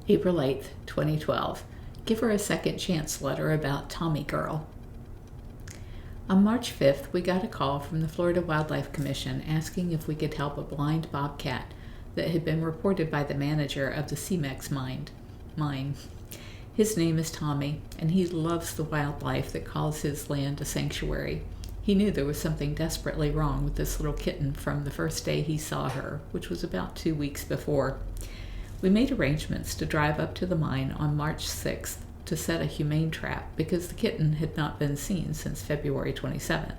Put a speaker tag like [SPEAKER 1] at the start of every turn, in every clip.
[SPEAKER 1] April 8th, 2012. Give her a second chance letter about Tommie Girl. On March 5th, we got a call from the Florida Wildlife Commission asking if we could help a blind bobcat that had been reported by the manager of the Cemex Mine. His name is Tommie, and he loves the wildlife that calls his land a sanctuary. He knew there was something desperately wrong with this little kitten from the first day he saw her, which was about 2 weeks before. We made arrangements to drive up to the mine on March 6th to set a humane trap because the kitten had not been seen since February 27th.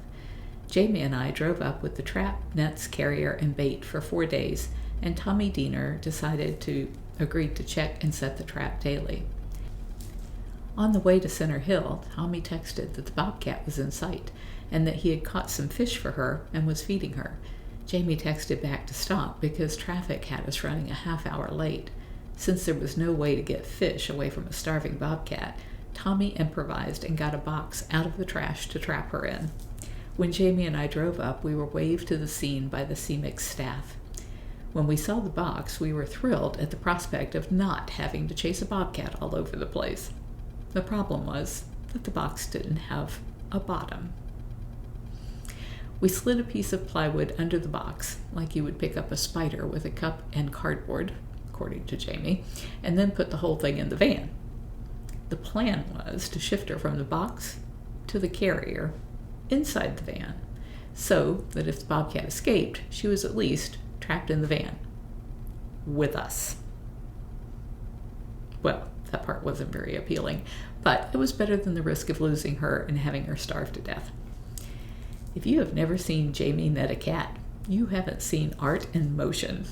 [SPEAKER 1] Jamie and I drove up with the trap, nets, carrier, and bait for 4 days, and Tommie Deaner agreed to check and set the trap daily. On the way to Center Hill, Tommie texted that the bobcat was in sight and that he had caught some fish for her and was feeding her. Jamie texted back to stop because traffic had us running a half hour late. Since there was no way to get fish away from a starving bobcat, Tommie improvised and got a box out of the trash to trap her in. When Jamie and I drove up, we were waved to the scene by the Cemex staff. When we saw the box, we were thrilled at the prospect of not having to chase a bobcat all over the place. The problem was that the box didn't have a bottom. We slid a piece of plywood under the box, like you would pick up a spider with a cup and cardboard, according to Jamie, and then put the whole thing in the van. The plan was to shift her from the box to the carrier inside the van, so that if the bobcat escaped, she was at least trapped in the van with us. Well, that part wasn't very appealing, but it was better than the risk of losing her and having her starve to death. If you have never seen Jamie net a cat, you haven't seen art in motion.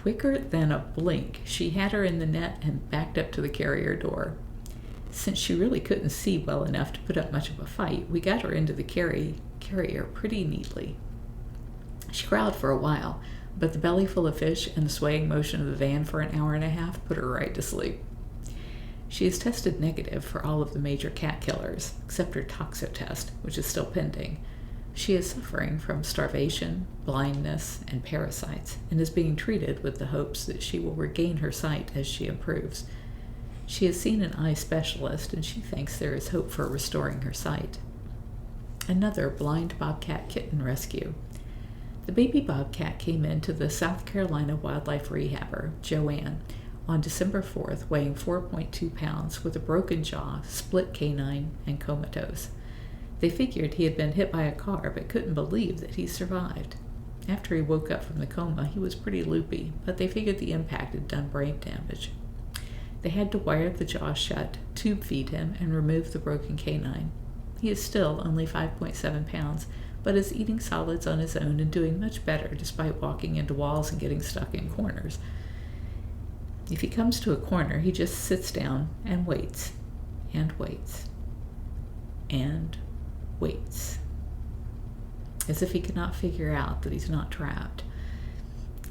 [SPEAKER 1] Quicker than a blink, she had her in the net and backed up to the carrier door. Since she really couldn't see well enough to put up much of a fight, we got her into the carrier pretty neatly. She growled for a while, but the belly full of fish and the swaying motion of the van for an hour and a half put her right to sleep. She is tested negative for all of the major cat killers, except her toxo test, which is still pending. She is suffering from starvation, blindness, and parasites, and is being treated with the hopes that she will regain her sight as she improves. She has seen an eye specialist, and she thinks there is hope for restoring her sight. Another blind bobcat kitten rescue. The baby bobcat came into the South Carolina wildlife rehabber, Joanne, on December 4th, weighing 4.2 pounds with a broken jaw, split canine, and comatose. They figured he had been hit by a car but couldn't believe that he survived. After he woke up from the coma, he was pretty loopy, but they figured the impact had done brain damage. They had to wire the jaw shut, tube feed him, and remove the broken canine. He is still only 5.7 pounds, but is eating solids on his own and doing much better despite walking into walls and getting stuck in corners. If he comes to a corner, he just sits down and waits, and waits, and waits, as if he cannot figure out that he's not trapped.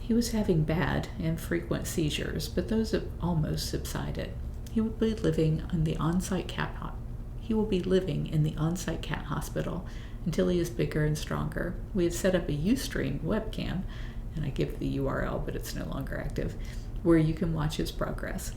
[SPEAKER 1] He was having bad and frequent seizures, but those have almost subsided. He will be living in the on-site cat hospital until he is bigger and stronger. We have set up a Ustream webcam, and I give the URL, but it's no longer active, where you can watch his progress.